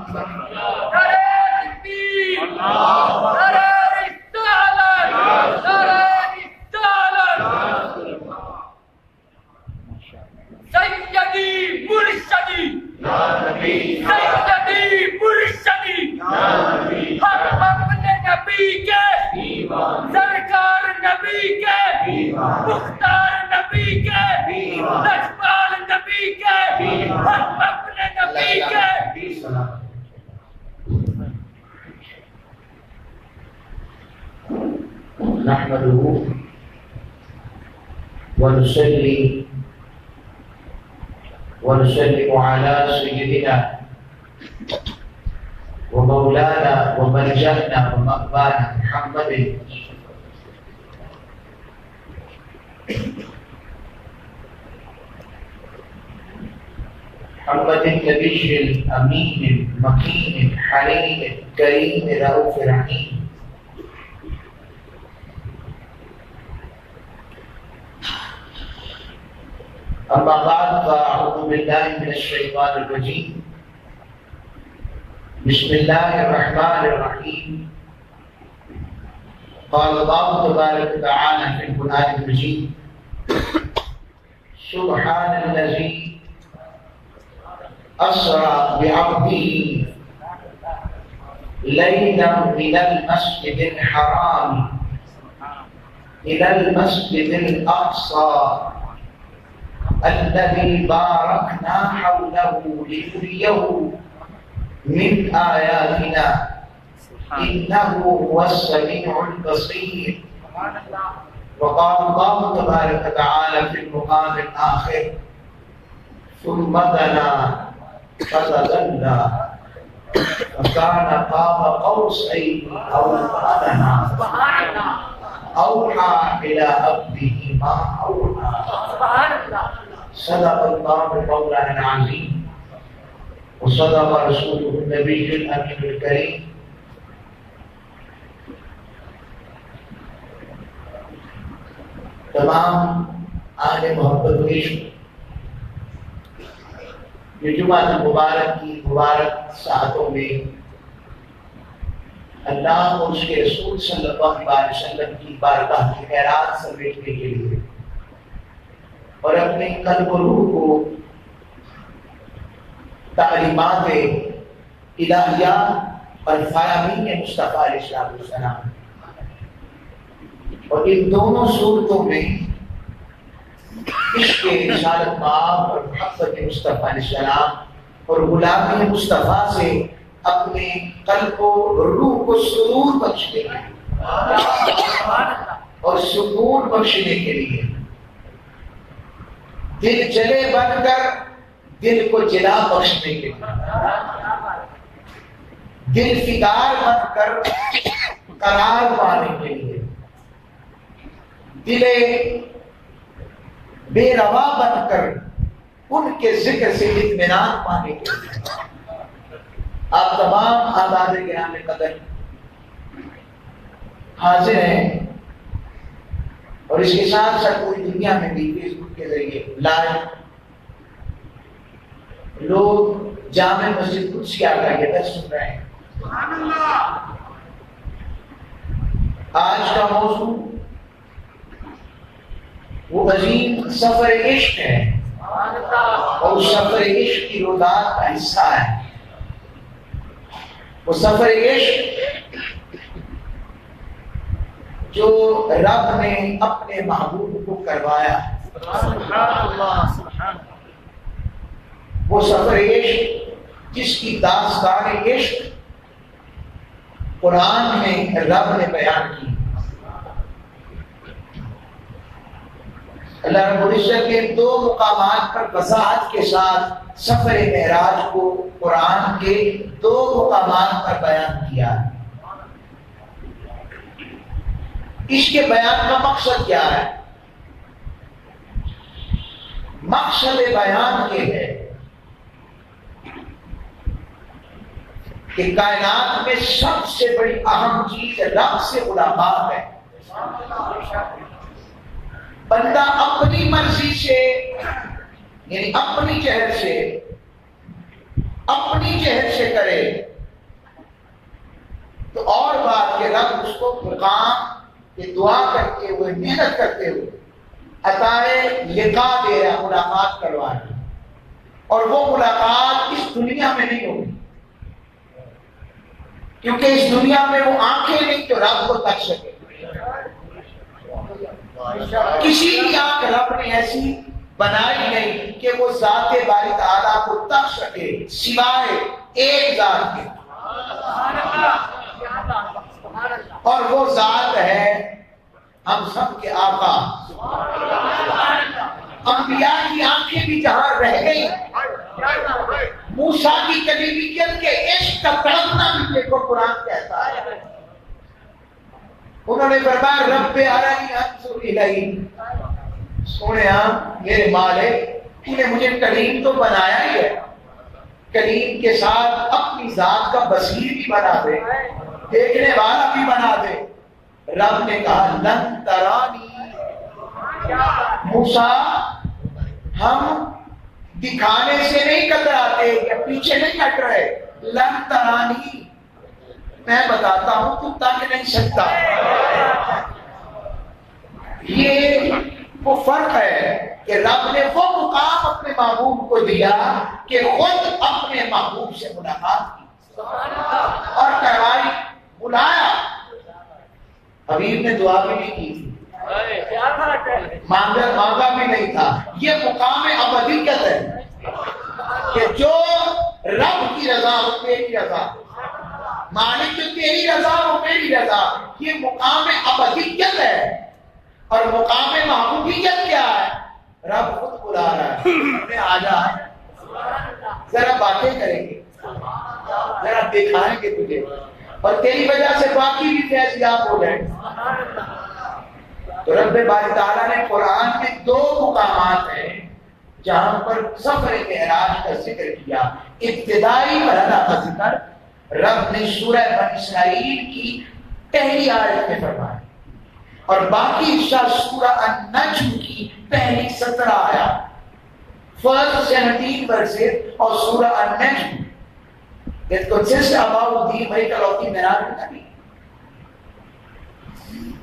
سیدی مرشدی سیدی مرشدی ہم اپنے نبی کے سرکار نبی کے مختار نبی کے لجپال نبی کے ہم اپنے نبی کے نحمده ونصلي ونسلم على سيدنا ومولانا وملجأنا ومأوانا محمد النبي الأمين المكين الحليم الكريم الرؤوف الرحيم. أما بعد فأعوذ بالله من الشيطان الرجيم. بسم الله الرحمن الرحيم. قال الله تبارك وتعالى في القرآن المجيد: سبحان الذي أسرى بعبده ليلا من المسجد الحرام إلى المسجد الأقصى الذي باركنا حوله لنريه من آياتنا إنه هو السميع البصير. وقال الله تبارك وتعالى في المقام الآخر: ثم دنا فتدلى فكان قاب قوسين أو أدنى أوحى إلى عبده ما أوحى. صدق الله مولانا العظيم وصدق رسوله النبي الأمين الكريم. تمام اہل محبت و عشق یہ جمعہ مبارک کی مبارک ساعتوں میں اللہ اور اس کے رسول صلی اللہ علیہ وسلم کی بارگاہ کی خیرات سمیٹنے کے لیے اور اپنے قلب و روح کو تعلیمات الہیہ اور فہمین مصطفیٰ علیہ السلام اور ان دونوں صورتوں میں عشق رسالت مآب اور محبت مصطفیٰ علیہ السلام اور غلامی مصطفیٰ سے اپنے قلب و روح کو سرور بخشنے کے لیے اور سکون بخشنے کے لیے دل جلے بن کر دل کو جلا بخشنے کے لیے دل فکار بن کر قرار پانے کے لیے دل بے روا بن کر ان کے ذکر سے اطمینان پانے کے لیے آپ تمام آباد گرام قدر حاضر ہیں اور اس کے ساتھ ساتھ پوری دنیا میں بھی فیس بک کے ذریعے لائیو لوگ جامع مسجد قدس کی آگاہی درس سن رہے ہیں. آج کا موضوع وہ عظیم سفر عشق ہے اور اس سفر عشق کی رودات کا حصہ ہے. وہ سفر عشق جو رب نے اپنے محبوب کو کروایا. وہ سفر عشق جس کی داستان عشق قرآن میں رب نے بیان کی. اللہ رب العزت کے دو مقامات پر وضاحت کے ساتھ سفر معراج کو قرآن کے دو مقامات پر بیان کیا. اس کے بیان کا مقصد کیا ہے؟ مقصد بیان یہ ہے کہ کائنات میں سب سے بڑی اہم چیز رب سے ملاقات ہے. بندہ اپنی مرضی سے یعنی اپنی چہر سے اپنی جہد سے کرے تو اور بات کہ رب اس کو مقام یہ دعا کرتے ہوئے محنت کرتے ہوئے عطائے لقاء دے رہا، ملاقات کروا رہا، اور وہ ملاقات اس دنیا میں نہیں ہوگی، کیونکہ اس دنیا میں وہ آنکھیں نہیں تو رب کو تک سکے۔ کسی کی آنکھ رب نے ایسی بنائی نہیں کہ وہ ذات باری تعالیٰ کو تک سکے سوائے ایک ذات کے، اور وہ ذات ہے ہم سب کے آقا۔ انبیاء کی آنکھیں بھی جہاں رہ گئی، موسیٰ کی کلیمیت کے عشق کا تڑپنا بھی دیکھو قرآن کہتا ہے۔ انہوں نے فرمایا رب ارنی انظر الیک، سونے میرے مالک تو نے مجھے کلیم تو بنایا ہی ہے، کلیم کے ساتھ اپنی ذات کا بصیر بھی بنا دے، دیکھنے والا بھی بنا دے۔ رب نے کہا لن ترانی، موسیٰ ہم دکھانے سے نہیں کتراتے یا پیچھے نہیں ہٹ رہے، لن ترانی میں بتاتا ہوں تو تک نہیں سکتا۔ یہ وہ فرق ہے کہ رب نے وہ مقام اپنے محبوب کو دیا کہ خود اپنے محبوب سے ملاقات کی اور کروائی، بلایا۔ حبیب نے دعا بھی نہیں کی تھی، مانگا بھی نہیں تھا۔ یہ مقام ابدیت ہے کہ جو رب کی رضا ہو تیری رضا، مالک جو تیری رضا ہو میری رضا، یہ مقام ابدیت ہے۔ اور مقام محبوبیت کیا ہے؟ رب خود بلا رہا ہے، ہمیں آ جا، ذرا باتیں کریں گے، ذرا دکھائیں گے تجھے، اور تیری وجہ سے باقی بھی فیضیاب ہو جائیں۔ تو رب باری تعالیٰ نے قرآن میں دو مقامات ہیں جہاں پر سفر معراج کا ذکر کیا۔ ابتدائی مرحلہ کا ذکر رب نے سورہ بنی اسرائیل کی پہلی آیت میں فرمایا، اور باقی حصہ سورہ النجم کی پہلی 17 آیات، فرسٹ 17 verses اور سورہ النجم that consists about the miracle of the Miraj Nabi۔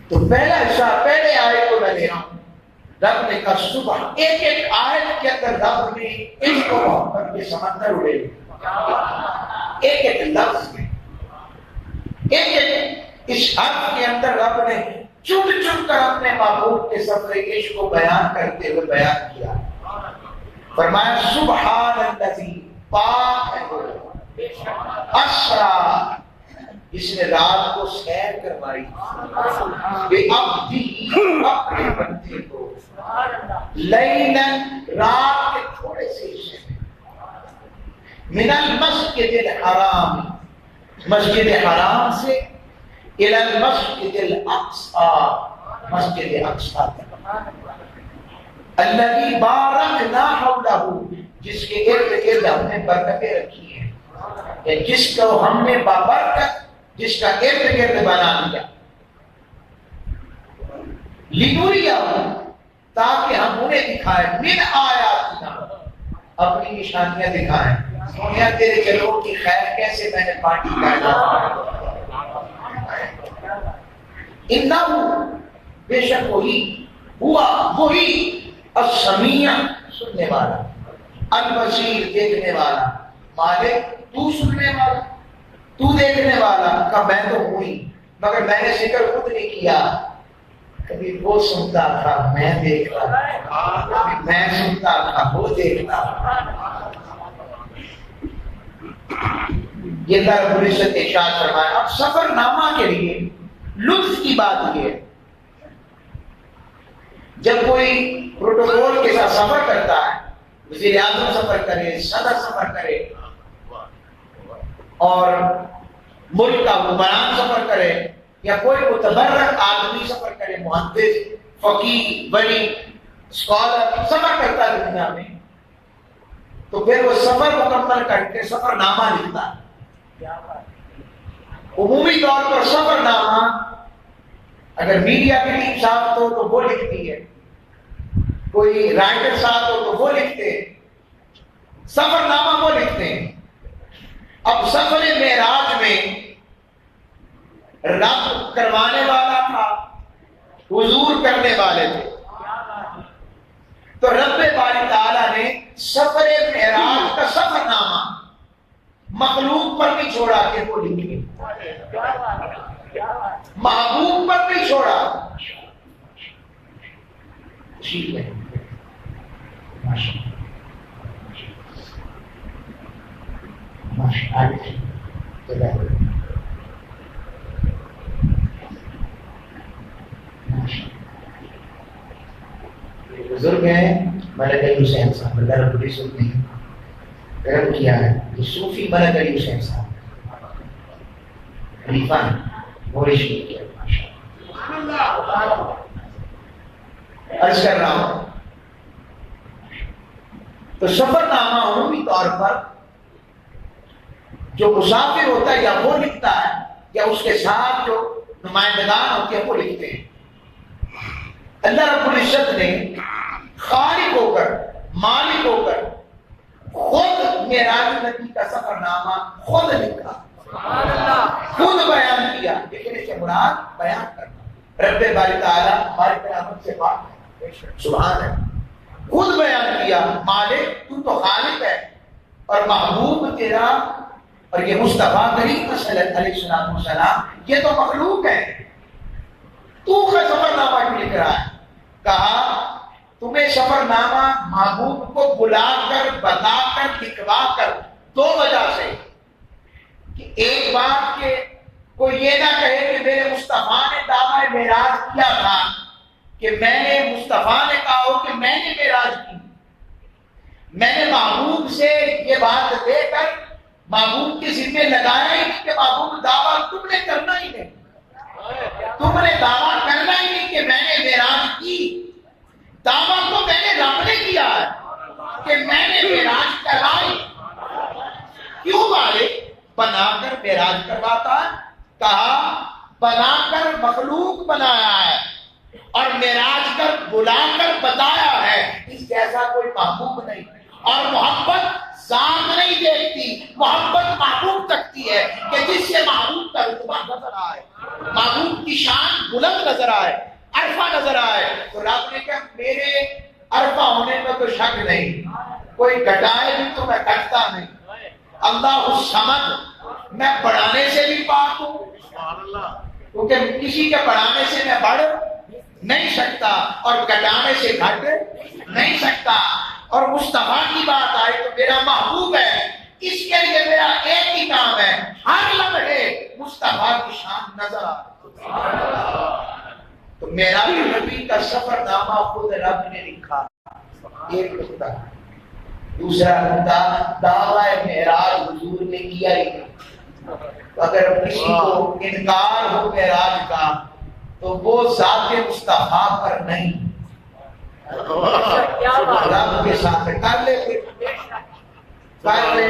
تو پہلا حصہ پہلے آیت کو میں لے رہا ہوں، رب نے کہا صبح، ایک ایک آیت کے اندر رب نے اس کو محبت کے سمندر اڑے، ایک ایک لفظ میں، ایک ایک اس حرف کے اندر رب نے چن چن کر اپنے محبوب کے سفر عشق کو بیان کرتے ہوئے بیان کیا۔ فرمایا سبحان الذی، پاک ہے وہ اسرا، جس نے رات کو سیر کروائی، بے عبدی، اپنے بندے کو، لیلاً، رات کے تھوڑے سے حصے میں، من المسجد الحرام، مسجد حرام سے، الى المسجد الاقصی، مسجد اقصی تک، الذی بارکنا حولہ، جس کے ارد گرد ہم نے برکتیں رکھی ہیں، یا جس کو ہم نے بابرکت، جس کا ارد گرد بنا دیا، لنوریہ، تاکہ ہم انہیں دکھائیں، من آیاتنا، اپنی نشانیاں دکھائیں۔ سونیا تیرے جلووں کی خیر کیسے میں نے پارٹی کاٹا، انہو، بے شک وہی، ہوا وہی، السمیع، سننے والا، البصیر، دیکھنے والا۔ مالک تو سننے والا، تو دیکھنے والا، کہ میں تو ہوئی، مگر میں نے ذکر خود نہیں کیا، کبھی وہ سنتا تھا میں دیکھتا، کبھی میں سنتا تھا وہ دیکھتا۔ یہ رب العزت ارشاد فرمایا۔ اب سفر نامہ کے لیے لطف کی بات یہ ہے، جب کوئی پروٹوکول کے ساتھ سفر کرتا ہے، وزیر اعظم سفر کرے، صدر سفر کرے، اور ملک کا حکمران سفر کرے، یا کوئی متبرک آدمی سفر کرے، محدث، فقیہ، ولی، اسکالر سفر کرتا ہے دنیا میں، تو پھر وہ سفر مکمل کر کے سفر نامہ لکھتا ہے۔ عمومی طور پر سفر نامہ اگر میڈیا کی ٹیم ساتھ ہو تو وہ لکھتی ہے، کوئی رائٹر ساتھ ہو تو وہ لکھتے ہیں، سفر نامہ وہ لکھتے ہیں۔ اب سفر معراج میں رب کروانے والا تھا، حضور کرنے والے تھے. تو رب باری تعالیٰ نے سفر معراج کا سفر نامہ مخلوق پر نہیں چھوڑا کہ وہ لکھے، محبوب پر نہیں چھوڑا. ٹھیک ہے، بزرگ ہیں ملک علی حسین صاحب، اللہ رب العزت نے کرم کیا ہے. یہ صوفی ملک علی حسین صاحب خلیفہ موری شریف کیا. عرض کر رہا ہوں تو سفر نامہ عمومی طور پر جو مسافر ہوتا ہے یا وہ لکھتا ہے یا اس کے ساتھ جو نمائندگان ہوتے ہیں وہ لکھتے ہیں. اللہ رب العزت نے خالق ہو کر، مالک ہو کر خود معراج نبی کا سفر نامہ خود لکھا، خود بیان کیا. لیکن اس سے مراد بیان کرنا. رب باری تعالیٰ ہماری قیامت سے بات ہے، سبحان ہے، خود بیان کیا. مالک تو خالق ہے اور محبوب تیرا اور یہ مصطفیٰ کریم صلی اللہ علیہ وسلم یہ تو مخلوق ہے، تو کا سفر نامہ کیوں لکھ رہا ہے؟ کہا تمہیں سفر نامہ محبوب کو بلا کر، بتا کر، لکھوا کر دو وجہ سے، کہ ایک بات کہ کوئی یہ نہ کہے کہ میرے مصطفیٰ نے دعویٰ معراج کیا تھا، کہ میں نے مصطفیٰ نے کہا ہو کہ میں نے معراج کی. میں نے محبوب سے یہ بات دے کر محبوب کے ذمہ لگایا ہی نہیں کہ محبوب دعویٰ تم نے کرنا ہی نہیں، تم نے دعویٰ کرنا ہی نہیں کہ میں نے معراج کی. دعویٰ تو میں نے رب نے کیا ہے کہ میں نے معراج کرائی. کیوں والے بنا کر معراج کرواتا ہے؟ کہا بنا کر مخلوق بنایا ہے اور معراج کر بلا کر بتایا ہے. اس جیسا کوئی محبوب نہیں. اور محبت ذات نہیں دیکھتی، محبت محبوب تکتی ہے کہ جس سے محبوب کا رتبہ نظر آئے، محبوب کی شان بلند نظر آئے، عرفہ نظر آئے. تو رب نے کہا میرے عرفہ ہونے میں تو شک نہیں، کوئی گھٹائے بھی تو میں گھٹتا نہیں. اللہ الصمد، میں بڑھانے سے بھی پاک ہوں کیونکہ کسی کے بڑھانے سے میں بڑھ نہیں سکتا اور گھٹانے سے گھٹ نہیں سکتا. اور مصطفیٰ کی بات آئے تو میرا محبوب ہے، اس کے لیے میرا ایک ہی کام ہے، ہر لمحے مصطفیٰ کی شان نظر آئے. تو میرا نبی کا سفر نامہ خود رب نے لکھا. ایک نقطہ. دوسرا نقطہ، دعویٰ معراج حضور نے کیا ہی نہیں. اگر کسی کو انکار ہو معراج کا تو وہ ذات مصطفیٰ پر نہیں، رب کے ساتھ کر لے کر لے.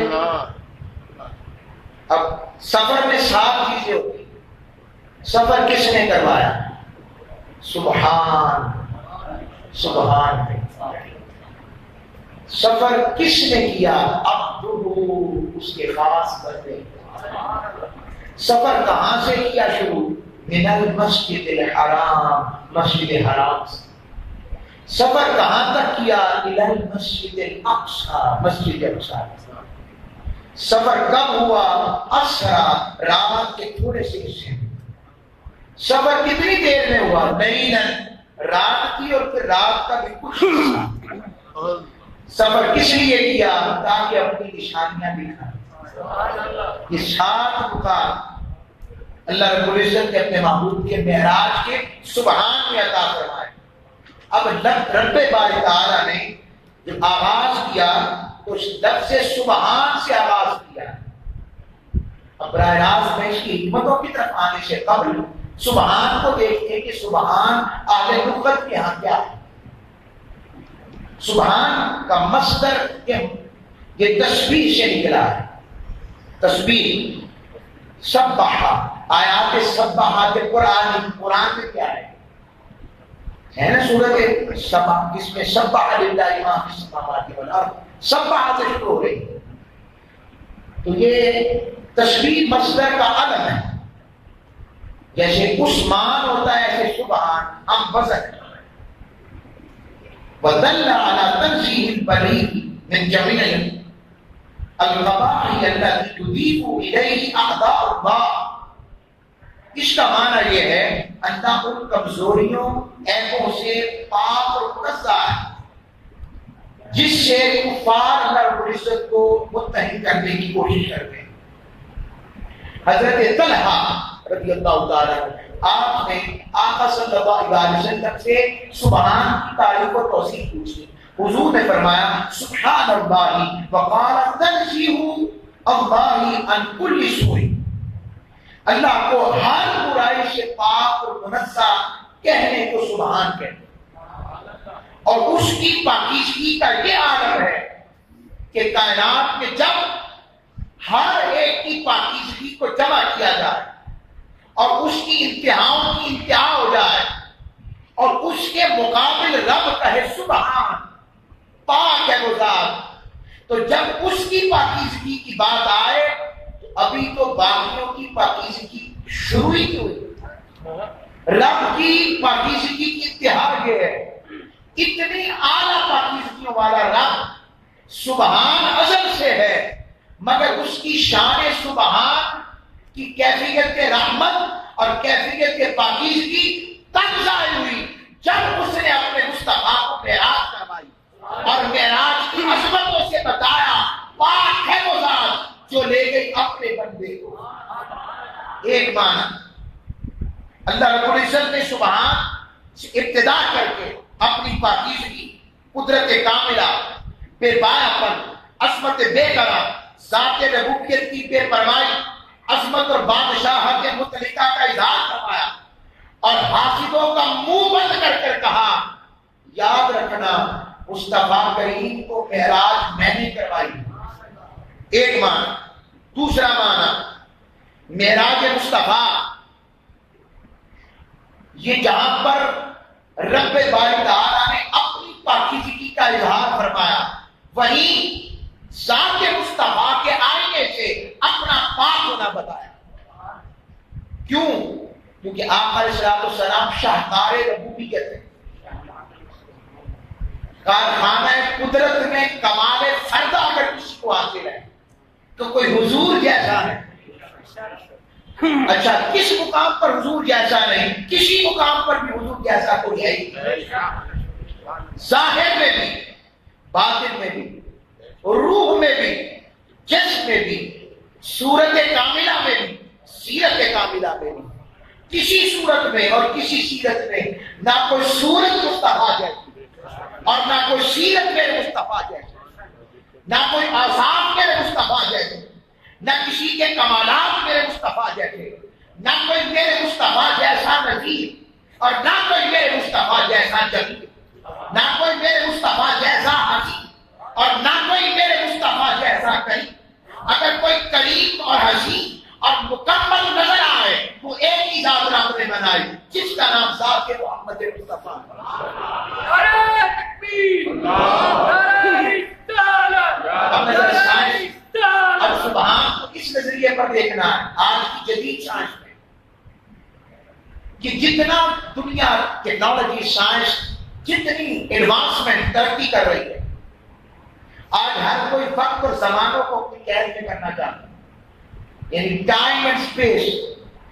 اب سفر میں 7 چیزیں ہوتی. سفر کس نے کروایا؟ سبحان سبحان. سفر کس نے کیا؟ عبدہ، اس کے خاص بندے. سفر کہاں سے کیا شروع؟ من المسجد الحرام، مسجد حرام سے. سفر کہاں تک کیا؟ الی المسجد الاقصی، مسجد اقصی. سفر کب ہوا؟ اسرا، رات کے تھوڑے سے حصے. سفر کتنی دیر میں ہوا؟ لیلاً، رات کی اور پھر رات کا بھی کچھ حصہ. سفر کس لیے کیا؟ تاکہ اپنی نشانیاں دکھائیں. یہ 7 نکات اللہ رب العزت نے اپنے محبوب کے معراج کے سبحان میں عطا فرمائے. اب رب باری تعالیٰ نے جب آغاز کیا تو اس لفظ سبحان سے آغاز کیا. اب براہ راست میں اس کی حکمتوں کی طرف آنے سے قبل سبحان کو دیکھتے کہ سبحان اہل لغت کے یہاں کیا ہے. سبحان کا مصدر یہ تسبیح سے نکلا ہے. تسبیح، سبح، آیات سبحات قرآن میں کیا ہے نا سورت سبح، جس میں سبح للہ ما فی السماوات والارض، سبح سے شروع ہو رہی. تو یہ تشبیہ مصدر کا علم ہے. جیسے عثمان ہوتا ہے ایسے سبحان ہم وزن. وَدَلَّ عَلَى تَنزِيهِ الْبَلِيغِ مِنْ جَمِيعِ الْقَبَائِحِ الَّتِي تُضِيفُ إِلَيْهِ أَعْدَاءُ اللَّهِ. اس کا معنی یہ ہے اللہ ان کمزوریوں عیبوں سے پاک اور منزہ ہے جس سے کفار اللہ رب العزت کو متحد کرنے کی کوشش کرتے ہیں. حضرت طلحہ رضی اللہ تعالیٰ آپ نے آقا صلی اللہ علیہ وسلم سے سبحان کی تعریف و توصیف پوچھی. حضور نے فرمایا سبحان اللہ وقال تنزیہ اللہ عن کل سوء. اللہ کو ہر برائی سے پاک اور منزہ کہنے کو سبحان کہتے ہیں. اور اس کی پاکیزگی کا یہ عالم ہے کہ کائنات میں جب ہر ایک کی پاکیزگی کو جمع کیا جائے اور اس کی انتہاؤں کی انتہا ہو جائے اور اس کے مقابل رب کہے سبحان پاک ہے وہ ذات, تو جب اس کی پاکیزگی کی بات آئے تو ابھی تو باقیوں کی پاکیزگی شروع ہی ہوئی. رب کی پاکیزگی کی انتہا یہ ہے, اتنی اعلیٰ پاکیزگیوں والا رب سبحان ازل سے ہے, مگر اس کی شان سبحان کی کیفیت رحمت اور کیفیت پاکیزگی تب ظاہر ہوئی جب اس نے اپنے مصطفیٰ کو معراج کروائی اور معراج کی عظمتوں سے بتایا پاک ہے وہ ذات جو لے گئی اپنے بندے کو. ایک معنی اللہ رب العزت نے سبحان سے ابتدا کر کے اپنی پاکیزگی, قدرت کاملہ, بے پایاپن, عظمت بے قرار, ذات ربوبیت کی بے پرواہی, عظمت اور بادشاہت کے متعلقہ کا اظہار فرمایا اور حاسدوں کا منہ بند کر کر کہا یاد رکھنا مصطفیٰ کریم کو معراج میں نے کروائی. ایک معنی. دوسرا معنی معراج مصطفیٰ, یہ جہاں پر رب باری تعالیٰ نے اپنی پاکیزگی کا اظہار فرمایا وہیں ذات مصطفیٰ کے آئینے سے اپنا پاک ہونا بتایا. کیوں؟ کیونکہ آقا علیہ السلام شاہکار ربوبیت ہے, کارخانہ قدرت میں کمال فرد اگر کسی کو حاصل ہے تو کوئی حضور جیسا ہے. اچھا, کس مقام پر حضور جیسا نہیں, کسی مقام پر بھی حضور جیسا کوئی ہے ہی. ظاہر میں بھی, باطن میں بھی, روح میں بھی, جسم میں بھی, صورت کاملہ میں بھی, سیرت کاملہ میں بھی, کسی صورت میں اور کسی سیرت میں نہ کوئی صورت مصطفیٰ جیسی اور نہ کوئی سیرت میرے مصطفیٰ جیسی, نہ کوئی آثار میرے مصطفیٰ جیسے, نہ کسی کے کمالات میرے مصطفیٰ جیسے, نہ کوئی میرے مصطفیٰ جیسا نذیر اور نہ کوئی میرے مصطفیٰ جیسا جلیل, نہ کوئی میرے مصطفیٰ جیسا حسین اور نہ کوئی میرے مصطفیٰ جیسا کریم. اگر کوئی کریم اور حسین اور مکمل نظر آئے وہ ایک ہی ذات رب نے بنائی جس کا نام ذات محمد مصطفیٰ. نعرہ تکبیر, نعرہ رسالت, اب سبحان کو اس نظریے پر دیکھنا ہے آج کی جدید سائنس میں کہ جتنا دنیا ٹیکنالوجی سائنس جتنی ایڈوانسمنٹ ترقی کر رہی ہے, آج ہر کوئی وقت اور زمانوں کو اپنی قید میں کرنا چاہتا ہے, یعنی ٹائم اینڈ اسپیس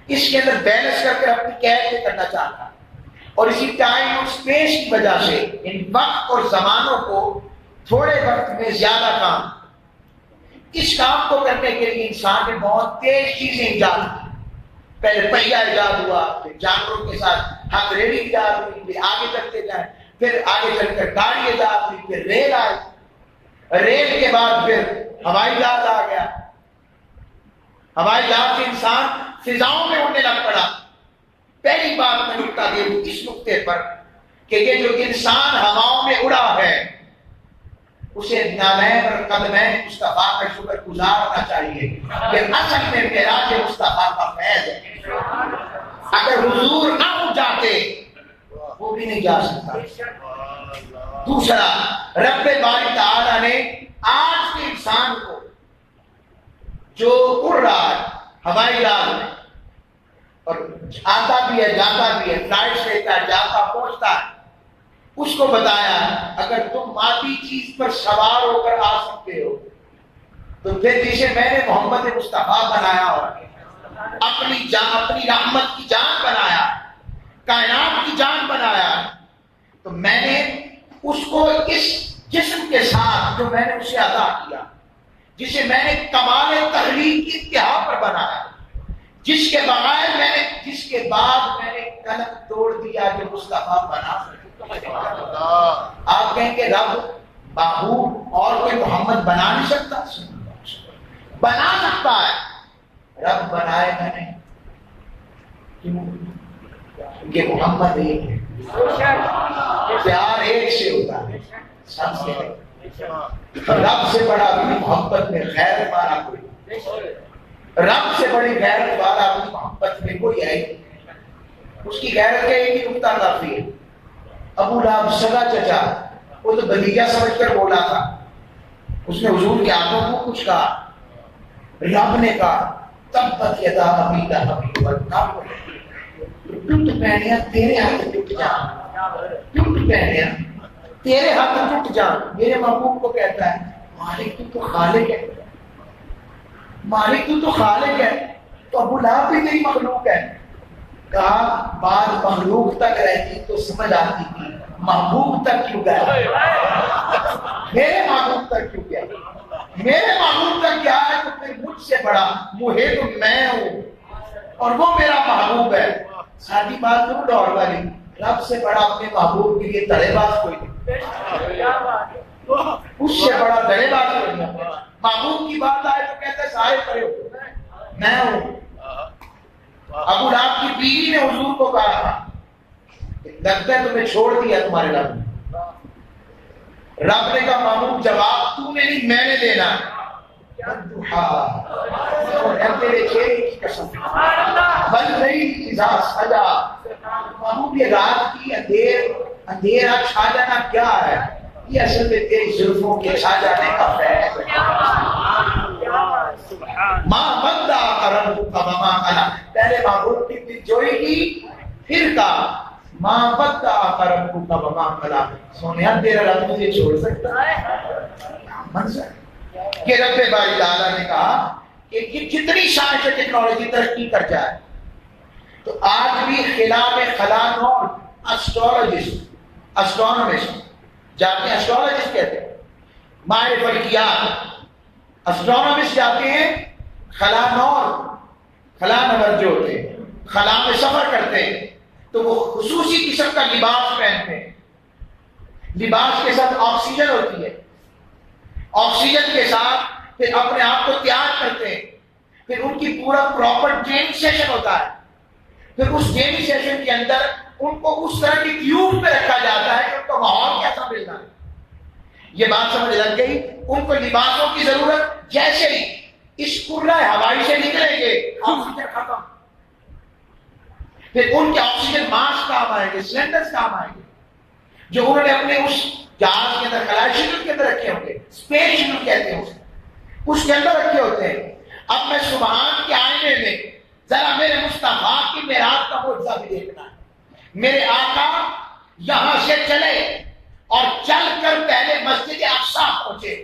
اس کے اندر بیلنس کر کے اپنی قید میں کرنا چاہتا ہے. اور اسی ٹائم اور اسپیس کی وجہ سے ان وقت اور زمانوں کو تھوڑے وقت میں زیادہ کام, اس کام کو کرنے کے لیے انسان نے بہت تیز چیزیں ایجاد کی. پہلے پہیہ ایجاد ہوا, پھر جانوروں کے ساتھ ہتھ ریڑھی ایجاد ہوئی, پھر آگے چلتے جائیں, پھر آگے چل کر گاڑی ایجاد ہوئی, پھر ریل آئی, ریل کے بعد پھر ہوائی جہاز آ گیا, ہوائی جہاز سے انسان فضاؤں میں اڑنے لگ پڑا. پہلی بات میں نکتہ دے دوں اس نقطے پر کہ یہ جو انسان ہواؤں میں اڑا ہے اسے نالین اور قدمین مصطفیٰ کا شکر گزار ہونا چاہیے کہ اصل میں معراج مصطفیٰ کا فیض ہے. اگر حضور نہ اٹھ جاتے وہ بھی نہیں جا سکتا. دوسرا, رب باری تعالیٰ نے آج کے انسان کو جو اڑ رہا ہے ہوائی جہاز میں اور آتا بھی ہے جاتا بھی ہے، فلائٹ لیتا ہے جاتا پہنچتا ہے، اس کو بتایا اگر تم مادی چیز پر سوار ہو کر آ سکتے ہو تو پھر جسے میں نے محمد مصطفیٰ بنایا اور اپنی جان، اپنی رحمت کی جان بنایا، کائنات کی جان بنایا، تو میں نے اس کو اس جسم کے ساتھ جو میں نے اسے عطا کیا، جسے میں نے کمال تخلیق کی انتہا پر بنایا، جس کے بغیر میں نے، جس کے بعد میں نے قلم توڑ دیا جو مصطفیٰ بنا سکتا۔ آپ کہیں کہ رب محبوب اور کوئی محمد بنا نہیں سکتا؟ بنا سکتا ہے، رب بنائے میں نے کیوں کہ محمد ایک ہے، پیار ایک سے ہوتا ہے سب سے، رب سے بڑا اپنی محبت میں غیرت والا کوئی، رب سے بڑی غیرت والا اپنی محبت میں کوئی ہے، اس کی غیرت کا ایک ہی نقطہ کافی ہے۔ ابو لہب سگا چچا، وہ تو بھتیجا سمجھ کر بولا تھا، اس نے حضور کے آنکھوں کو کچھ کہا، رب نے کہا تبت یدا ابی لہب وتب، ٹوٹ پہنیا تیرے ہاتھ ٹوٹ جان، ٹوٹ پہنیا تیرے ہاتھ ٹوٹ جان۔ میرے محبوب کو کہتا ہے مالک تو تو خالق ہے، مالک تو تو خالق ہے، تو ابو لہب بھی تیری مخلوق ہے۔ کہا بات مخلوق تک رہتی تو سمجھ آتی تھی، محبوب تک کیوں گیا؟ میرے محبوب تک کیوں گیا؟ میرے محبوب تک کیا ہے تو پھر مجھ سے بڑا محب میں ہوں اور وہ میرا محبوب ہے۔ ساری بات تو ڈور والی، رب سے بڑا اپنے محبوب کے لیے تڑے باز کوئی نہیں، اس سے بڑا تڑے باز کوئی نہیں۔ محبوب کی بات آئے تو کہتے ہیں سارے کھڑے ہو، میں ہوں۔ ابو لہب کی بیوی نے حضور کو کہا تھا لگتا ہے تمہیں چھوڑ دیا تمہارے رب نے، رب نے کہا محبوب جواب تو نے نہیں میں نے دینا، تیرے چہرے کی قسم بن رہی اذا سجا، محبوب یہ رات کی اندھیرا چھا جانا کیا ہے؟ یہ اصل میں تیری زلفوں کے چھا جانے کا فیض ہے۔ ماں بندہ کرم کا ماما کلا، پہلے محبوب کی دلجوئی کی، پھر کہا ماں بندہ کرم کا ماما کلا، سونیا تیرا رب مجھے چھوڑ سکتا ہے؟ منظر کہ رب باری تعالیٰ نے کہا کہ جتنی سائنس اور ٹیکنالوجی ترقی کر جائے تو آج بھی خلا میں خلا نور اسٹرونومسٹ جاتے ہیں، اسٹرولوجسٹ کہتے ہیں، ماہر فلکیات، اسٹرونومسٹ جاتے ہیں خلا نور، خلا نور جو ہوتے ہیں خلا میں سفر کرتے ہیں تو وہ خصوصی قسم کا لباس پہنتے ہیں، لباس کے ساتھ آکسیجن ہوتی ہے، آکسیجن کے ساتھ پھر اپنے آپ کو تیار کرتے ہیں، پھر ان کی پورا پراپر ٹریننگ سیشن ہوتا ہے، پھر اس ٹریننگ سیشن کے اندر ان کو اس طرح کی ٹیوب پہ رکھا جاتا ہے کہ ان کو ماحول کیسا ملنا ہے۔ یہ بات سمجھ لگ گئی؟ ان کو لباسوں کی ضرورت، جیسے ہی اس کرۂ ہوائی سے نکلیں گے آکسیجن ختم، پھر ان کے آکسیجن ماسک کام آئیں گے، سلنڈرز کام آئیں گے جو انہوں نے اپنے اس جہاز کے اندر خلائی شٹل کے اندر رکھے ہوں گے، اسپیس شٹل کہتے ہیں اس کے اندر رکھے ہوتے ہیں۔ اب میں سبحان کے آئینے میں ذرا میرے مصطفیٰ کی معراج کا معجزہ بھی دیکھنا ہے۔ میرے آقا یہاں سے چلے اور چل کر پہلے مسجد اقصی پہنچے،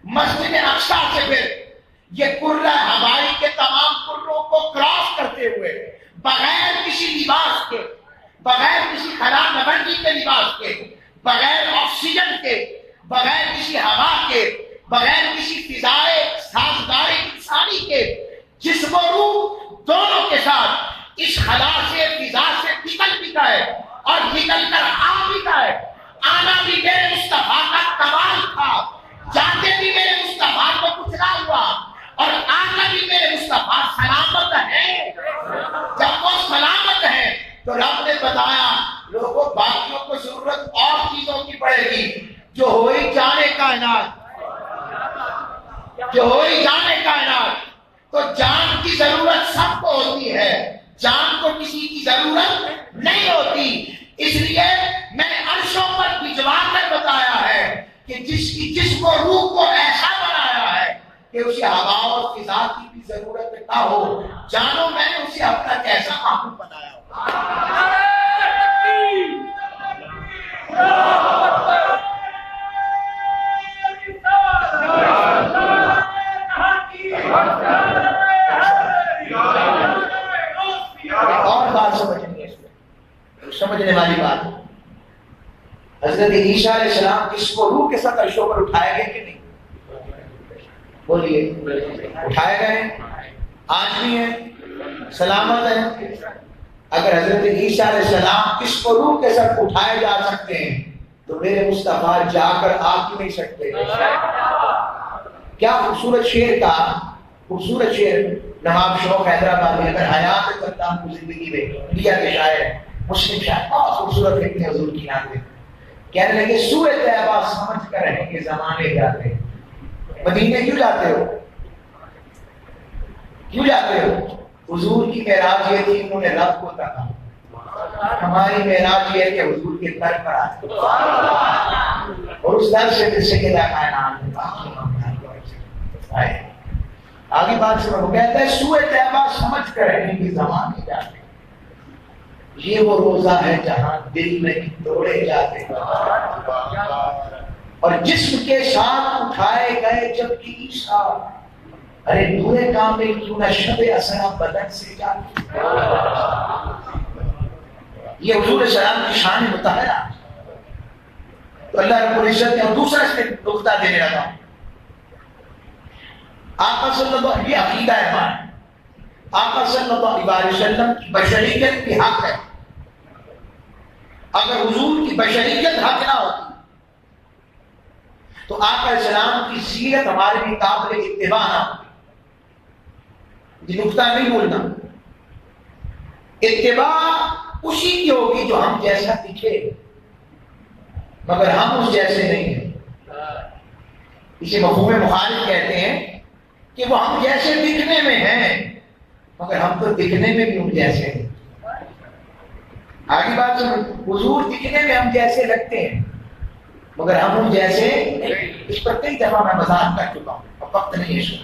مسجد اقصی سے پھر یہ کرۂ ہوائی کے تمام کروں کو کراس کرتے ہوئے بغیر کسی لباس کے، بغیر کسی خلا نبردی کے لباس کے، بغیر آکسیجن کے، بغیر کسی ہوا کے، بغیر کسی فضائے سازگار انسانی کے، جسم و روح دونوں کے ساتھ اس خلا سے فضا سے نکل بھی گئے اور نکل کر آ بھی گئے۔ آنا بھی میرے مصطفیٰ کا کمال تھا، جاتے بھی میرے مصطفیٰ کو کچھ نہ ہوا، اور آنا بھی میرے مصطفیٰ سلامت ہے۔ جب وہ سلامت ہے تو رب نے بتایا لوگوں باقیوں کو ضرورت اور چیزوں کی پڑے گی، جو ہوئی جانے کائنات، جو ہوئی جانے کائنات، تو جان کی ضرورت سب کو ہوتی ہے، جان کو کسی کی ضرورت نہیں ہوتی۔ اس لیے میں نے عرشوں پر بھجوا کر بتایا ہے کہ جس کی جسم و روح کو ایسا بنایا ہے کہ اسے ہوا اور فضا کی بھی ضرورت نہ ہو، جانو میں نے اسے اپنا کیسا معبود بنایا ہو۔ اور بات سمجھنی ہے، اس میں سمجھنے والی بات، حضرت عیسیٰ علیہ السلام جس کو روح کے ساتھ عرشوں پر اٹھائے گئے کہ نہیں؟ بولیے، اٹھائے گئے، آج بھی ہیں، سلامت ہیں۔ اگر حضرت عیسیٰ علیہ السلام جس کو روح کے ساتھ اٹھائے جا سکتے ہیں تو میرے مصطفیٰ جا کر آ کیوں نہیں سکتے؟ کیا خوبصورت شعر کا، خوبصورت شعر نواب شوق حیدرآباد میں اگر حیات کرتا ہوں زندگی میں، انڈیا کے شاعر، مسلم شاعر، بہت خوبصورت لکھتے ہیں حضور کی نعتیں، کہنے لگے سوئے طیبہ سمجھ کر رہیں گے زمانے جاتے، مدینے کیوں جاتے ہو؟ کیوں جاتے ہو؟ حضور کی معراج یہ تھی انہوں نے رب کو تکا، ہماری معراج یہ ہے کہ حضور کے در پر آتے اور اس در سے پھر سیدہ کائنات آئے۔ آگے بات سنو، وہ کہتا ہے سوئے طیبہ سمجھ کر رہیں گے زمانے جاتے، یہ وہ روزہ ہے جہاں دل میں توڑے جاتے اور جسم کے ساتھ اٹھائے گئے جب کہ عیسیٰ، ارے نورے کامل کیوں نہ شب اسرا بدن سے جاتے۔ یہ حضور السلام کی شان مطہرہ۔ تو اللہ رب العزت نے دوسرا اس میں نقطہ دینے لگا، آقا صلی اللہ علیہ، یہ عقیدہ ہے ہمارا، آقا صلی اللہ علیہ وسلم کی بشریت کی حق ہے۔ اگر حضور کی بشریت حق نہ ہوتی تو آقا علیہ السلام کی سیرت ہمارے بھی قابل اتباع نہ ہوتی۔ یہ نقطہ نہیں بولنا، اتباع اسی کی ہوگی جو ہم جیسا دکھے، مگر ہم اس جیسے نہیں ہیں۔ اسے مفہوم مخالف کہتے ہیں کہ وہ ہم جیسے دکھنے میں ہیں مگر ہم تو دکھنے میں بھی ان جیسے ہیں۔ آگے بات سنو، حضور دکھنے میں ہم جیسے لگتے ہیں مگر ہم ان جیسے، اس پر کئی دفعہ میں وضاحت کر چکا ہوں، اب وقت نہیں ہے،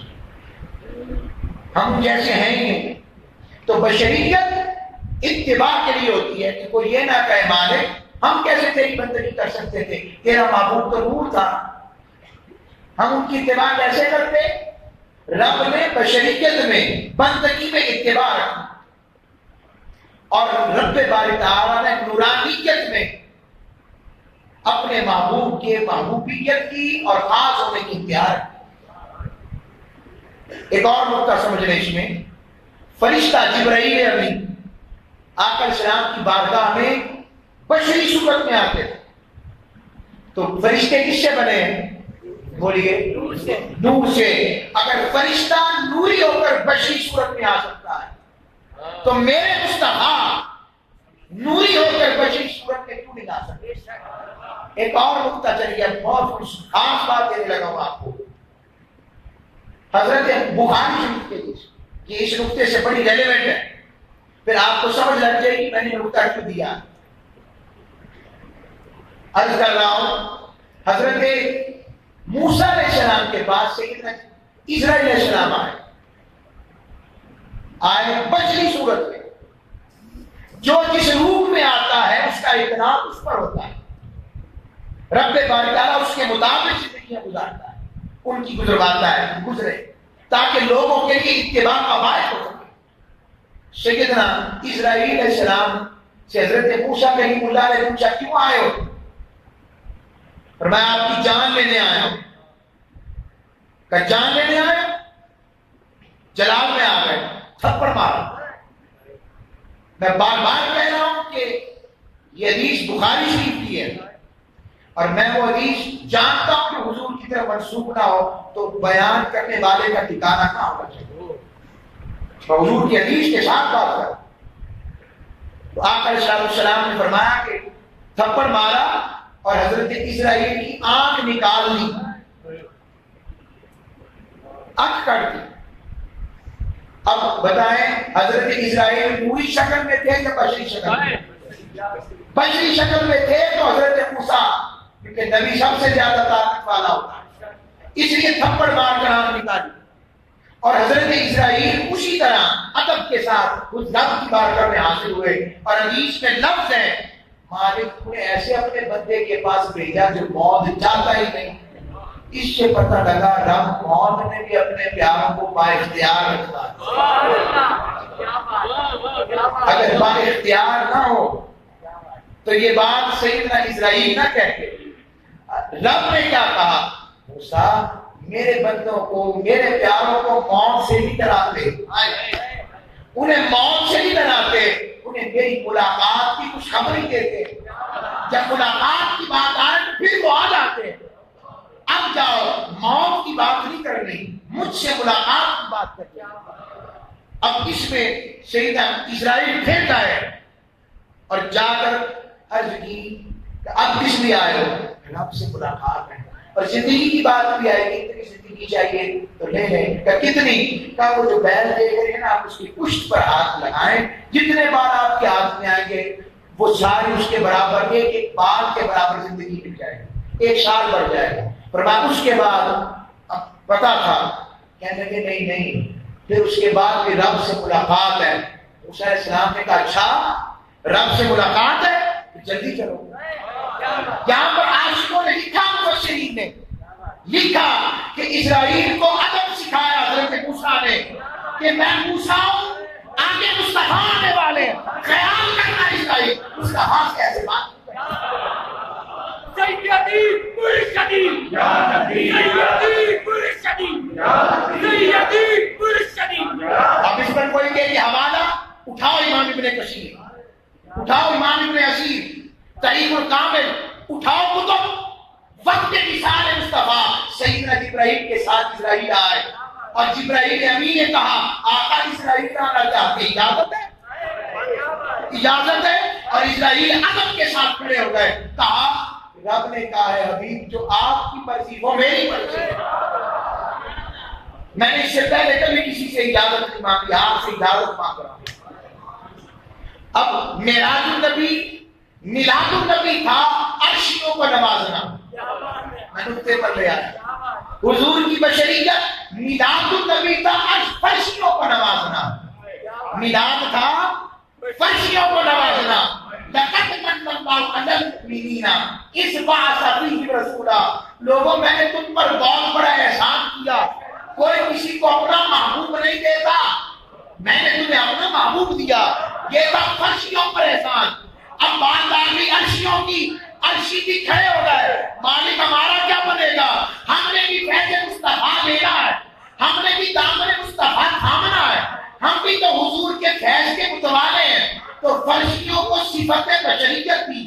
ہم ان جیسے ہیں ہی نہیں۔ تو بشریت اتباع کے لیے ہوتی ہے کہ کوئی یہ نہ کہے مالک ہم کیسے تیری بندگی کر سکتے تھے، تیرا معبود تو نور تھا، ہم ان کی اتباع کیسے کرتے؟ رب نے بشریت میں بندگی میں اتباع رکھی اور رب باری تعالیٰ نے نورانیت میں اپنے محبوب کے محبوبیت کی اور خاص ہونے کی اختیار کی۔ ایک اور نقطہ سمجھنے اس میں، فرشتہ جبرائیل امین آقا علیہ السلام کی بارگاہ میں بشری صورت میں آتے تھے، تو فرشتے کس سے بنے ہیں؟ بولیے، نور سے۔ اگر فرشتہ نوری ہو کر بشری صورت میں آ سکتا ہے تو میرے مصطفیٰ نوری ہو کر بشری صورت میں کیوں نہیں آ سکتے؟ ایک اور نقطہ چلیے، بہت خاص بات دینے لگا ہوں آپ کو، حضرت بخاری شریف کے لیے یہ اس نقطے سے بڑی ریلیونٹ ہے، پھر آپ کو سمجھ لگ جائے گی میں نے نقطہ کیوں دیا۔ عرض کر رہا ہوں، حضرت موسیٰ علیہ السلام کے پاس سیدنا اسرائیل علیہ السلام آئے بشری صورت میں، جو جس روح میں آتا ہے اس کا اطلاق اس پر ہوتا ہے، رب باری تعالیٰ اس کے مطابق زندگیاں گزارتا ہے، ان کی گزرواتا ہے گزرے تاکہ لوگوں کے لیے اتباع کا باعث ہو سکے۔ سیدنا اسرائیل علیہ السلام سے حضرت موسیٰ کلیم اللہ نے پوچھا کیوں آئے ہو؟ فرمایا آپ کی جان لینے آیا ہوں۔ کہ جان لینے آئے؟ جلال میں آ گئے، تھپڑ مارا۔ میں بار بار کہہ رہا ہوں کہ یہ حدیث بخاری شریف کی ہے اور میں وہ حدیث جانتا ہوں کہ حضور کی طرف منسوب نہ ہو تو بیان کرنے والے کا ٹھکانہ کہاں ہونا چاہیے؟ حضور کی حدیث کے ساتھ بات کر، تو آقا علیہ السلام نے فرمایا کہ تھپڑ مارا اور حضرت اسرائیل کی آنکھ نکال لی، آنکھ کاٹ دی۔ اب بتائیں حضرت اسرائیل پوری شکل میں تھے یا بشری شکل میں؟ بشری شکل میں تھے تو حضرت موسیٰ، کیونکہ نبی سب سے زیادہ طاقت والا ہوتا ہے، اس لیے تھپڑ مار کر آنکھ نکالی۔ اور حضرت اسرائیل اسی طرح ادب کے ساتھ اس رب کی بارگاہ میں حاضر ہوئے، اور حدیث میں لفظ ہے مالک نے ایسے اپنے بندے کے پاس بھیجا جو موت چاہتا ہی نہیں۔ اس سے پتہ لگا رب موت نے بھی اپنے پیاروں کو با اختیار رکھا۔ اگر با اختیار نہ ہو تو یہ بات سیدنا اسرائیل نہ کہتے۔ رب نے کیا کہا؟ موسیٰ میرے بندوں کو، میرے پیاروں کو موت سے نہیں ڈراتے، انہیں موت سے نہیں ڈراتے، انہیں میری ملاقات کی کچھ خبر ہی دیتے۔ جب ملاقات کی بات آئے تو پھر وہ آ جاتے۔ اب جاؤ، موت کی بات نہیں کرنی، مجھ سے ملاقات کی بات کرنی۔ اب اس میں سیدنا اسرائیل پھر گئے اور جا کر عرض کی کہ اب کس لیے آئے ہو؟ رب سے ملاقات ہے، اور زندگی کی بات بھی آئے گی، اتنی زندگی چاہیے تو لے لیں۔ کہ کتنی؟ کہ وہ جو بیل دے گئے ہیں نا، آپ اس کی پشت پر ہاتھ لگائیں، جتنے بال آپ کے ہاتھ میں آئیں گے وہ ساری اس کے برابر، ایک بال کے برابر زندگی مل جائے گی، 1 سال بڑھ جائے گا۔ پر بعد اس کے بعد اب پتا تھا، کہنے لگے نہیں، پھر اس کے بعد بھی رب سے ملاقات ہے۔ موسیٰ علیہ السلام نے کہا اچھا رب سے ملاقات ہے تو جلدی چلو۔ یہاں پر عاشقوں نے لکھا، مفسرین نے لکھا کہ اسرائیل کو ادب سکھایا حضرت موسیٰ نے کہ میں موسیٰ ہوں، آگے مصطفیٰ آنے والے ہیں، خیال کرنا اسرائیل مصطفیٰ سے ایسے بات۔ سیدی مرشدی یا نبی، سیدی مرشدی یا نبی، سیدی مرشدی۔ اب اس پر کوئی کہ حوالہ اٹھاؤ امام ابن کثیر، اٹھاؤ امام ابن اسیر، تحریف الکامل، اٹھاؤ کتب، وقت مثال مصطفیٰ۔ سیدنا جبرائیل کے ساتھ اسرائیل آئے اور جبرائیل امین نے کہا آقا اسرائیل کا آنا چاہتے، اجازت ہے؟ اجازت ہے؟ اور اسرائیل ادب کے ساتھ کھڑے ہو گئے۔ کہا رب نے کہا ہے حبیب جو آپ کی مرضی وہ میری مرضی ہے، میں نے اس سے پہلے کبھی کسی سے اجازت نہیں مانگی، آپ سے اجازت مانگ رہا ہوں۔ اب معراج النبی، میلاد النبی تھا عرشیوں کو نوازنا، میں نقطے پر لے آیا۔ حضور کی بشریت میلاد النبی تھا فرشیوں کو نوازنا، میلاد تھا فرشیوں کو نوازنا۔ لقد من اللہ علی المؤمنین اذ بعث فیہم رسولا، لوگوں میں نے تم پر بہت بڑا احسان کیا، کوئی کسی کو اپنا محبوب نہیں دیتا، میں نے تمہیں اپنا محبوب دیا، یہ تھا فرشیوں پر احسان۔ اب بات آ گئی عرشیوں کی، عرشی بھی کھڑے ہو گئے، مالک ہمارا کیا بنے گا؟ ہم نے بھی فیض مصطفیٰ لینا ہے، ہم نے بھی دامن مصطفیٰ تھامنا ہے، ہم بھی تو حضور کے فیض کے متوالے ہیں۔ تو فرشتوں کو صفت بشریت دی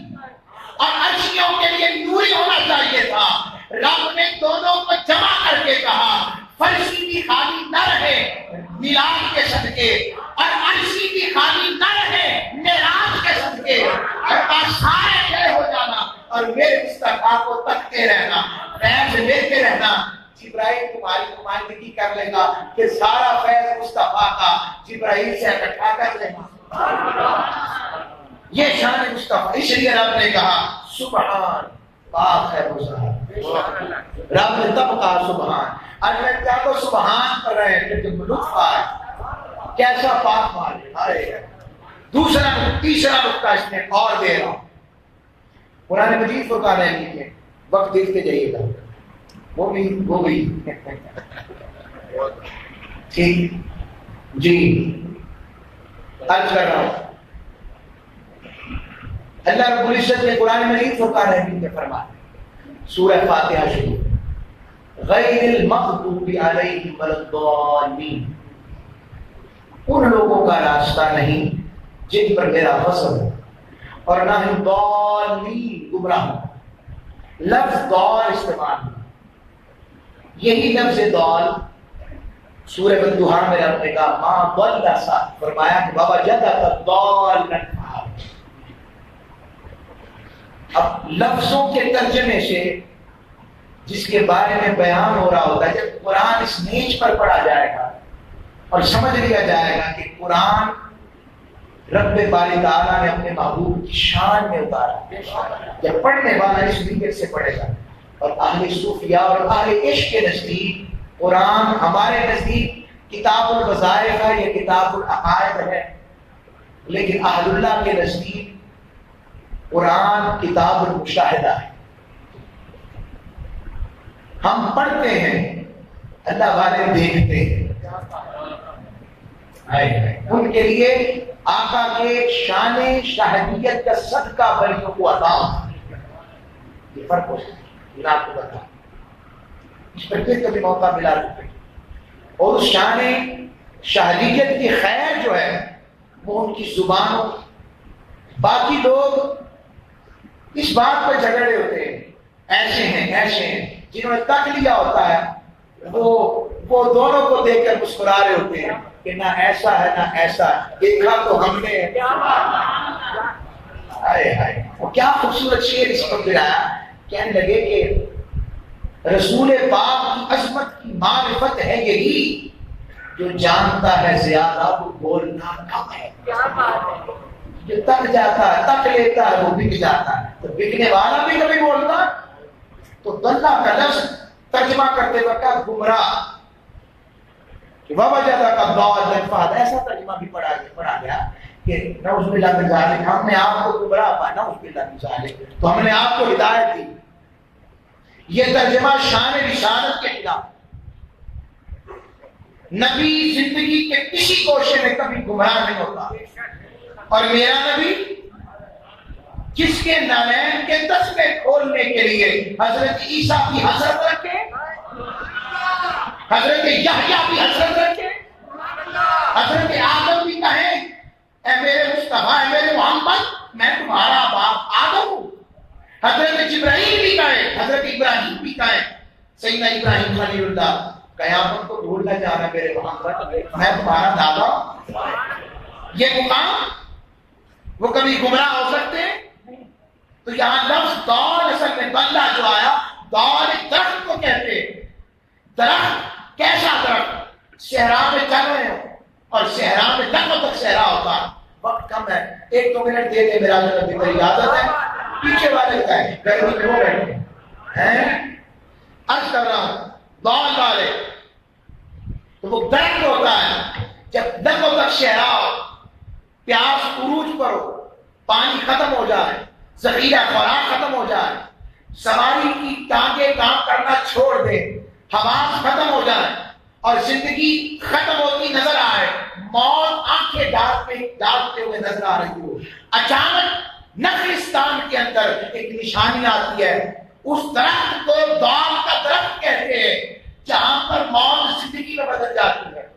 اور عرشیوں کے لیے نوری ہونا چاہیے تھا۔ رب نے دونوں کو جمع کر کے کہا فرشی بھی خالی نہ رہے میلاد کے صدقے، اور عرشی بھی خالی نہ رہے معراج کے صدقے، اور سارے کھڑے ہو جانا اور میرے مصطفیٰ کو تکتے رہنا، فیض لیتے رہنا۔ جبرائیل تمہاری نمائندگی کر لے گا کہ سارا فیض مصطفیٰ کا جبرائیل سے اکٹھا کر لے گا۔ یہ شان مصطفیٰ، اس لیے رب نے کہا سبحان، پاک ہے وہ ذات۔ رب نے تب کہا سبحان، اور میں کیا تو سبحان کر رہے ہیں کہ جب لطف آئے کیسا پاک مالک۔ تیسرا نقطہ اس میں اور دے رہا ہوں، قرآن مجید فرقان حمید میں وقت دیکھتے جائیے گا، وہ بھی ٹھیک جی عرض کر رہا ہوں۔ اللہ رب العزت نے قرآن مجید فرقان حمید میں فرمایا، سورہ فاتحہ شریف، غیر المغضوب علیہم ولا الضالین، ان لوگوں کا راستہ نہیں جن پر میرا غضب ہے، اور نہ ہی ضالین گمراہ۔ لفظ ضال استعمال، یہی لفظ ضال سورہ الدحا میں رب نے کہا ماں ضل سا، فرمایا کہ بابا جدا کا ضال۔ اب لفظوں کے ترجمے سے جس کے بارے میں بیان ہو رہا ہوتا ہے، جب قرآن اس نیچ پر پڑھا جائے گا اور سمجھ لیا جائے گا کہ قرآن رب باری تعالیٰ نے اپنے محبوب کی شان میں اتارا، جب پڑھنے والا اس نیت سے پڑھے گا۔ اور اہل صوفیاء اور اہل عشق کے نزدیک قرآن ہمارے نزدیک کتاب الوظائف ہے، یہ کتاب العقائد ہے، لیکن اہل اللہ کے نزدیک قرآن کتاب المشاہدہ ہے۔ ہم پڑھتے ہیں، اللہ والے دیکھتے ہیں۔ ان کے لیے آقا کے شان شاہدیت کا صدقہ بلیوں کو عطا، یہ فرق ہو سکتا ہے، آپ کو بتا اس پر پھر کبھی موقع ملا رہے، اور اس شان شاہدیت کی خیر جو ہے وہ ان کی زبانوں، باقی لوگ اس بات پر جھگڑے ہوتے ہیں، ایسے ہیں جنہوں نے تک لیا ہوتا ہے، وہ دونوں کو دیکھ کر مسکرا رہے ہوتے ہیں کہ نہ ایسا ہے نہ ایسا ہے، دیکھا تو ہم نے۔ وہ کیا خوبصورت شعر اس پر گرایا، کہنے لگے کہ رسول پاک کی عظمت کی معرفت ہے یہی، جو جانتا ہے زیادہ وہ بولنا کم ہے۔ جو تک جاتا ہے، تک لیتا ہے، وہ بک جاتا ہے، تو بکنے والا بھی کبھی بولتا۔ تو دلہ کا لفظ ترجمہ کرتے وقت گمراہ، وجہ کا ضالًا فہدیٰ، ایسا ترجمہ بھی پڑھا گیا کہ نعوذ باللہ من ذالک، ہم نے آپ کو گمراہ پایا، نعوذ باللہ من ذالک، تو ہم نے آپ کو ہدایت دی۔ یہ ترجمہ شان رسالت کے خلاف۔ نبی زندگی کے کسی گوشے میں کبھی گمراہ نہیں ہوتا، اور میرا نبی جس کے نالین کے تسمے کھولنے کے لیے حضرت عیسیٰ کی حضرت رکھے، حضرت یحییٰ کی حضرت رکھے، حضرت آدم بھی کہیں اے میرے مصطفیٰ، اے میرے محمد، میں تمہارا باپ آدم ہوں، حضرت جبرائیل بھی کہیں، حضرت ابراہیم بھی کہیں، سیدنا ابراہیم خلیل اللہ، قیامت کو بھول نہ جانا میرے محمد، میں تمہارا دادا ہوں۔ یہ مقام وہ کبھی گمراہ ہو سکتے ہیں؟ تو یہاں لفظ دال اصل میں بندہ جو آیا، دال درخت کو کہتے ہیں۔ درخت کیسا درخت؟ صحرا میں چل رہے ہو، اور صحرا میں لمبوں تک صحرا ہوتا ہے، وقت کم ہے، 1-2 منٹ دے دے میرا جو نبی، میری عادت ہے، پیچھے والے کا ہے، گرمی میں وہ بیٹھے ہیں، عرض کر رہا ہوں دال والے، تو وہ درخت ہوتا ہے، جب لمبوں تک صحرا ہو، پیاس عروج پر ہو، پانی ختم ہو جائے، ذخیرہ خوراک ختم ہو جائے، سواری کی ٹانگیں کام کرنا چھوڑ دے، حواس ختم ہو جائے اور زندگی ختم ہوتی نظر آئے، موت آنکھیں ڈالتے ہوئے نظر آ رہی ہو، اچانک نخلستان کے اندر ایک نشانی آتی ہے، اس درخت کو دال کا درخت کہتے ہیں، جہاں پر موت زندگی میں بدل جاتی ہے،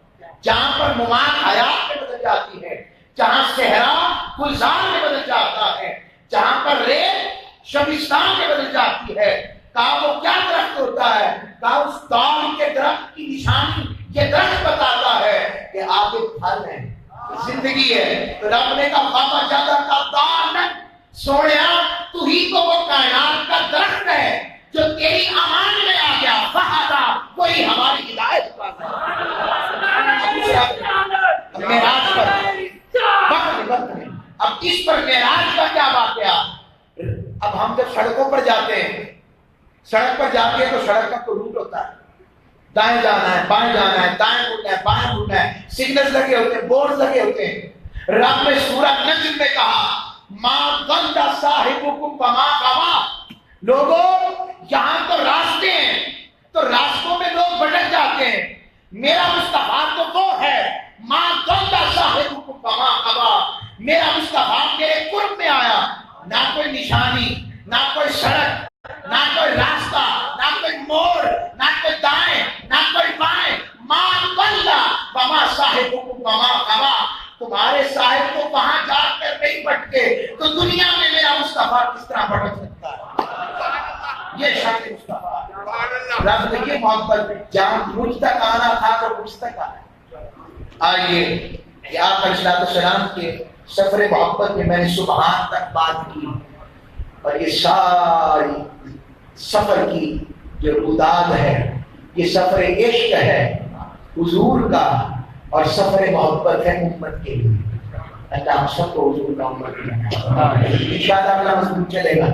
جہاں پر ممات حیات میں بدل جاتی ہے، جہاں صحرا گلزار میں بدل جاتا ہے، جہاں پر ریت شبستان میں بدل جاتی ہے۔ کہا وہ کیا درخت ہوتا ہے؟ کہا اس دال کے درخت کی نشانی یہ درخت بتاتا ہے کہ آگے پھل ہے، زندگی ہے۔ تو رب نے کہا بابا جادا کا دال، سوڑیا تو ہی تو وہ کائنات کا درخت ہے جو تیری امان میں آ گیا، فہدا کوئی ہماری ہدایت کا معراج پر اب اس پر معراج کا کیا واقعہ؟ اب ہم جب سڑکوں پر جاتے ہیں، سڑک پر جاتے ہیں تو سڑک کا تو روٹ ہوتا ہے، دائیں جانا ہے، بائیں جانا ہے، دائیں مڑنا ہے، بائیں مڑنا ہے، سگنلز لگے ہوتے ہیں، بورڈ لگے ہوتے ہیں۔ رب نے سورہ نجم میں کہا ما ضل صاحبکم وما غوی، لوگوں یہاں تو راستے ہیں، تو راستوں میں لوگ بھٹک جاتے ہیں، میرا مصطفیٰ تو وہ ہے ما ضل صاحبکم وما غوی، میرا مصطفیٰ میرے قرب میں آیا، نہ کوئی نشانی، نہ کوئی سڑک، نہ کوئی راستہ، نہ کوئی موڑ، نہ کوئی دائیں، نہ کوئی بائیں، ما ضل وما صاحبکم وما غوی، تمہارے صاحب کو وہاں جا کر نہیں بھٹکے تو دنیا میں میرا مصطفیٰ کس طرح بھٹک سکتا ہے؟ یہ شان مصطفیٰ، رب نے یہ محبت جہاں مجھ تک آنا تھا تو مجھ تک آنا۔ آئیے کہ آپ علیہ السلام کے سفر محبت میں میں نے سبحان تک بات کی، اور یہ ساری سفر کی جو روداد ہے، یہ سفر عشق ہے حضور کا، اور سفر محبت ہے امت کے لیے۔ اللہ ہم سب کو حضور کا امت بنائے۔ انشاءاللہ اگلا مضمون چلے گا۔